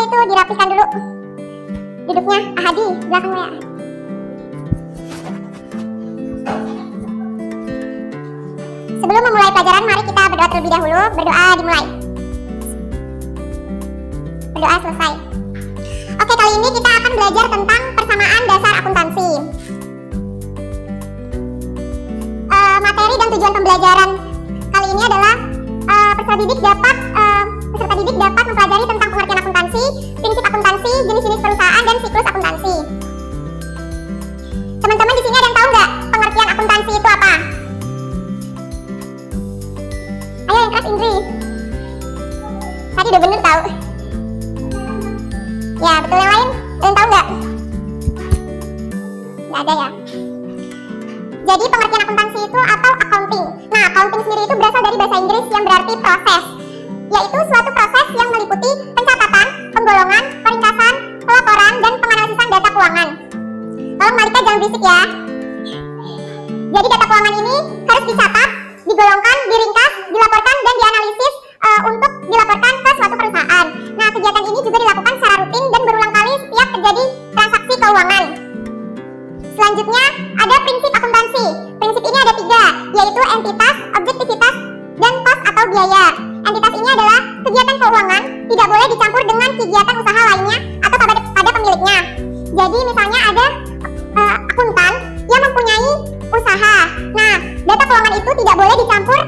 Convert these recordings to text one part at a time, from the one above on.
boleh itu dirapikan dulu duduknya. Ahadi, belakang ya. Sebelum memulai pelajaran, mari kita berdoa terlebih dahulu. Berdoa dimulai. Berdoa selesai. Oke, kali ini kita akan belajar tentang persamaan dasar akuntansi. Materi dan tujuan pembelajaran kali ini adalah peserta didik dapat mempelajari tentang pengertian akuntansi, prinsip akuntansi, jenis-jenis perusahaan, dan siklus akuntansi. Teman-teman di sini ada yang tahu nggak pengertian akuntansi itu apa? Ayo yang keras, Indri. Tadi udah bener tahu. Ya betul, yang lain ada yang tahu nggak? Nggak ada ya. Jadi pengertian akuntansi itu atau accounting. Nah, accounting sendiri itu berasal dari bahasa Inggris yang berarti proses, yaitu suatu proses yang meliputi pencatatan, penggolongan, peringkasan, pelaporan, dan penganalisan data keuangan. Tolong Malika jangan berisik ya. Jadi data keuangan ini harus dicatat, digolongkan, diringkas, dilaporkan, dan dianalisis untuk dilaporkan ke suatu perusahaan. Nah, kegiatan ini juga dilakukan secara rutin dan berulang kali setiap terjadi transaksi keuangan. Selanjutnya ada prinsip akuntansi. Prinsip ini ada 3, yaitu entitas, objektivitas, dan kos atau biaya. Entitas ini adalah kegiatan keuangan tidak boleh dicampur dengan kegiatan usaha lainnya atau pada pemiliknya. Jadi misalnya ada akuntan yang mempunyai usaha. Nah, data keuangan itu tidak boleh dicampur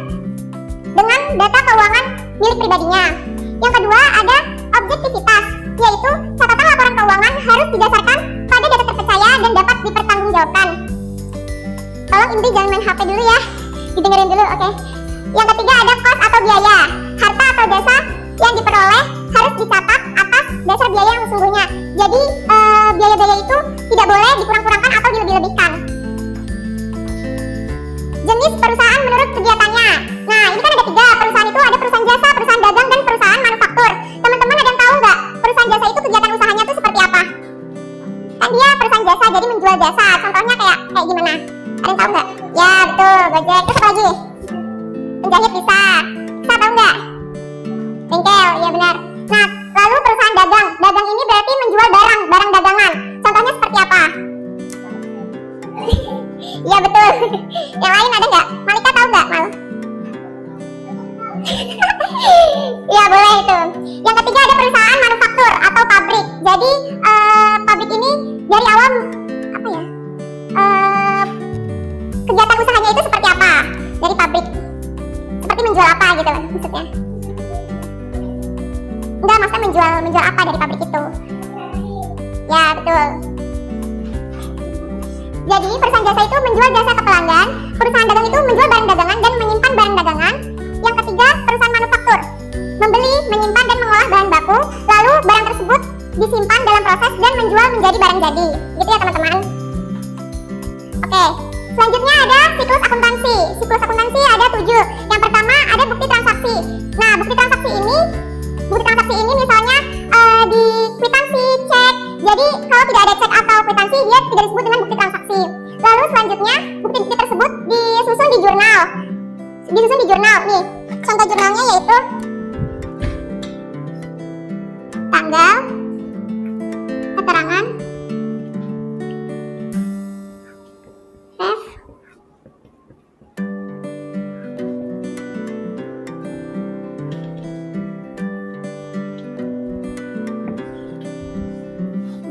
dengan data keuangan milik pribadinya. Yang kedua ada objektivitas, yaitu catatan laporan keuangan harus didasarkan pada data terpercaya dan dapat dipertanggungjawabkan. Tolong Indri jangan main HP dulu ya, didengerin dulu, oke? Yang ketiga ada kos atau biaya. Harta atau jasa yang diperoleh harus dicatat atas dasar biaya yang sesungguhnya. Jadi biaya-biaya itu tidak boleh dikurang-kurangkan atau dilebih-lebihkan. Jenis perusahaan menurut kegiatannya. Nah, ini kan ada 3. Perusahaan itu ada perusahaan jasa, perusahaan dagang, dan perusahaan manufaktur. Teman-teman ada yang tahu nggak perusahaan jasa itu kegiatan usahanya itu seperti apa? Kan dia perusahaan jasa, jadi menjual jasa. Contohnya kayak gimana? Ada yang tahu nggak? Ya betul, Gojek. Terus apa lagi? Penjahit bisa tahu nggak? Bengkel, ya benar. Nah, lalu perusahaan dagang. Dagang ini berarti menjual barang dagangan. Contohnya seperti apa? Iya betul. Yang lain ada nggak? Malika tahu nggak, Mal? Iya boleh itu. Yang ketiga ada perusahaan manufaktur atau pabrik. Jadi pabrik ini dari awal apa ya? Kegiatan usahanya itu seperti apa? Dari pabrik. Seperti menjual apa gitu maksudnya? Enggak, maksudnya menjual apa dari pabrik itu? Ya betul. Jadi perusahaan jasa itu menjual jasa ke pelanggan, perusahaan dagang itu menjual barang dagangan dan menyimpan barang dagangan. Yang ketiga perusahaan manufaktur, membeli, menyimpan dan mengolah bahan baku, lalu barang tersebut disimpan dalam proses dan menjual menjadi barang jadi. Gitu ya teman-teman. Oke, selanjutnya ada siklus akuntansi. Siklus akuntansi ada 7. Yang pertama ada bukti transaksi. Nah, bukti transaksi ini misalnya di kwitansi, cek. Jadi kalau tidak ada cek atau kwitansi, dia tidak disebut dengan bukti transaksi. Lalu selanjutnya bukti-bukti tersebut disusun di jurnal. Nih, contoh jurnalnya yaitu tanggal, keterangan, ref,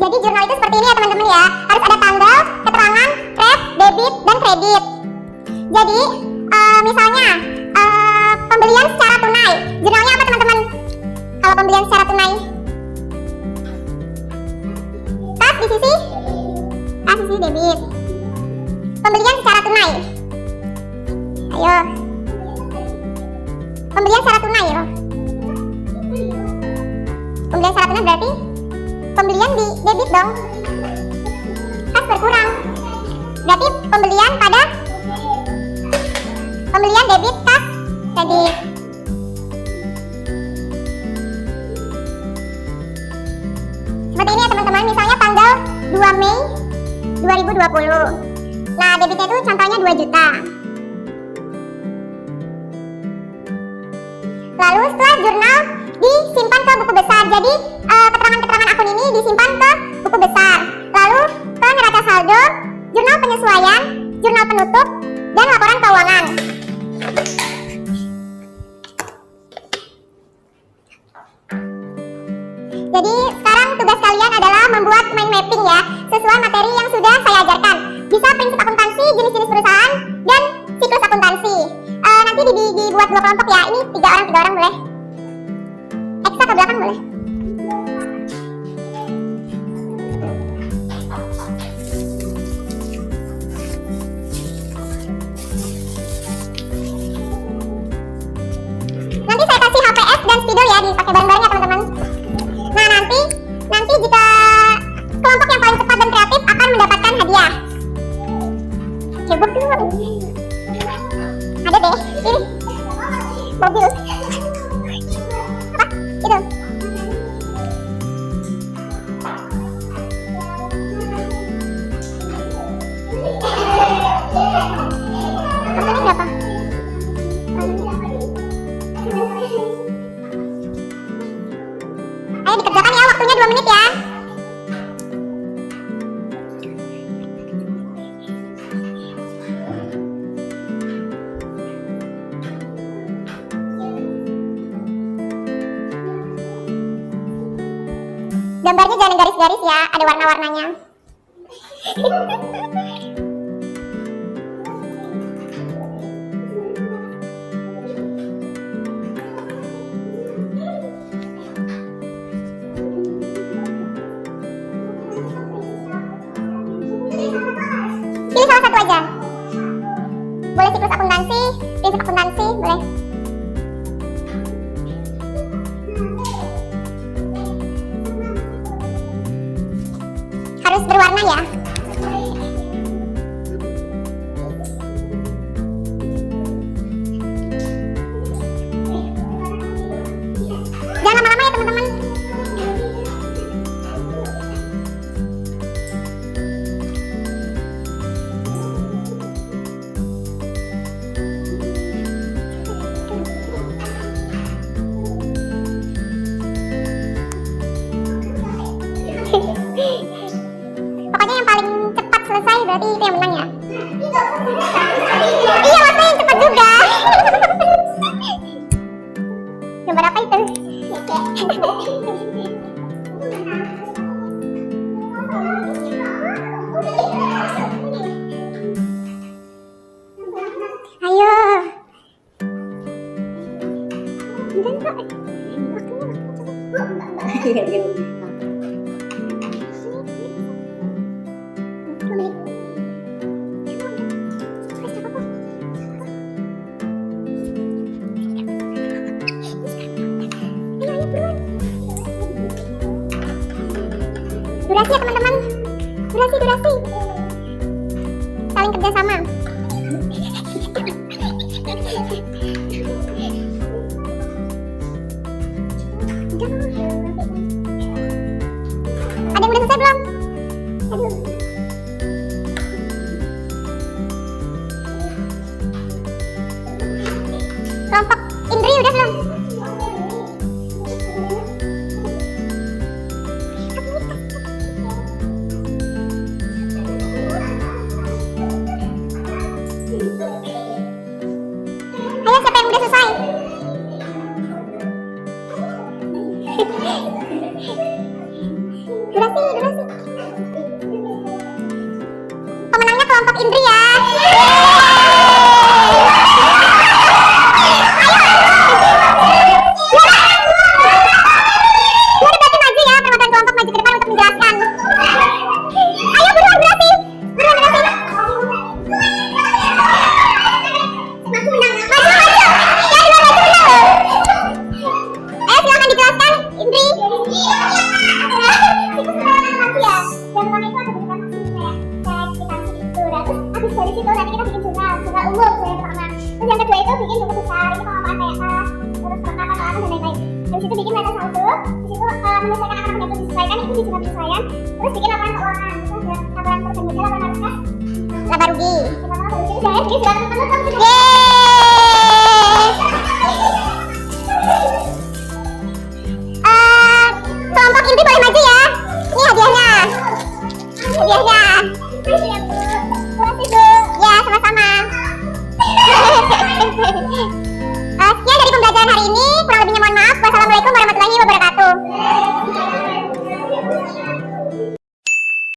jadi jurnal itu seperti ini ya teman-teman ya. Harus ada tanggal, keterangan, ref, debit, dan kredit. Jadi misalnya pembelian secara tunai. Jurnalnya apa teman-teman? Kalau pembelian secara tunai, kas di sisi debit. Pembelian secara tunai. Ayo. Pembelian secara tunai loh. Pembelian secara tunai berarti pembelian di debit dong. Kas berkurang. Berarti pembelian debit, kas, kredit. Seperti ini ya teman-teman. Misalnya tanggal 2 Mei 2020. Nah, debitnya itu contohnya 2 juta. Lalu setelah jurnal disimpan ke buku besar. Jadi keterangan-keterangan akun ini disimpan ke buku besar. Lalu ke neraca saldo, jurnal penyesuaian, jurnal penutup, dan laporan keuangan. Jadi sekarang tugas kalian adalah membuat mind mapping ya, sesuai materi yang sudah saya ajarkan. Bisa prinsip akuntansi, jenis-jenis perusahaan, dan siklus akuntansi. Nanti dibuat 2 kelompok ya, ini 3 orang boleh. Eksa ke belakang boleh. Nanti saya kasih HPS dan spidol ya, dipakai bareng-bareng ya teman-teman. Nah nanti jika kelompok yang paling cepat dan kreatif akan mendapatkan hadiah. Coba dulu. Ada deh, ini mobil. Apa? Itu. Harganya berapa? Ayo dikerjakan ya, waktunya 2 menit ya. Gambarnya jangan garis-garis ya, ada warna-warnanya. Pilih salah satu aja. Boleh siklus akuntansi, prinsip akuntansi, boleh. Harus berwarna ya. Jangan lama-lama ya teman-teman. Pokoknya yang paling cepat selesai berarti itu yang menang ya. Iya, maksudnya yang cepat juga. Gambar apa itu? Ayo. Durasi ya teman-teman, durasi. Saling kerjasama. Ada yang udah selesai belum? Aduh. Kelompok Indri udah belum? Ayo, siapa yang udah selesai? Durasi. Pemenangnya kelompok Indri ya. Dari situ nanti kita bikin jurnal umum yang pertama. Terus yang kedua itu bikin buku besar, ini pengelolaan kayak terus perlengkapan dan lain-lain. Habis itu bikin neraca saldo, habis itu menyelesaikan angka yang disesuaikan itu di jurnal penyesuaian. Terus bikin laporan keuangan, itu ada laporan perjanjian, laporan naskah, laba rugi. Sudah ya, jadi sudah teman-teman. Yeay! Ya, sama-sama. Sekian dari pembelajaran hari ini. Kurang lebihnya mohon maaf. Wassalamualaikum warahmatullahi wabarakatuh.